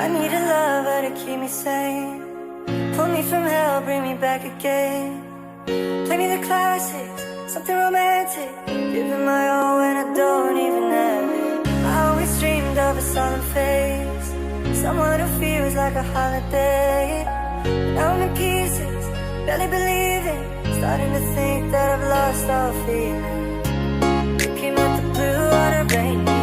I need a lover to keep me sane, pull me from hell, bring me back again. Play me the classics, something romantic, giving my all when I don't even have it. I always dreamed of a solemn face, someone who feels like a holiday. Now I'm in pieces, barely believing, starting to think that I've lost all feeling. You came out the blue on a rainy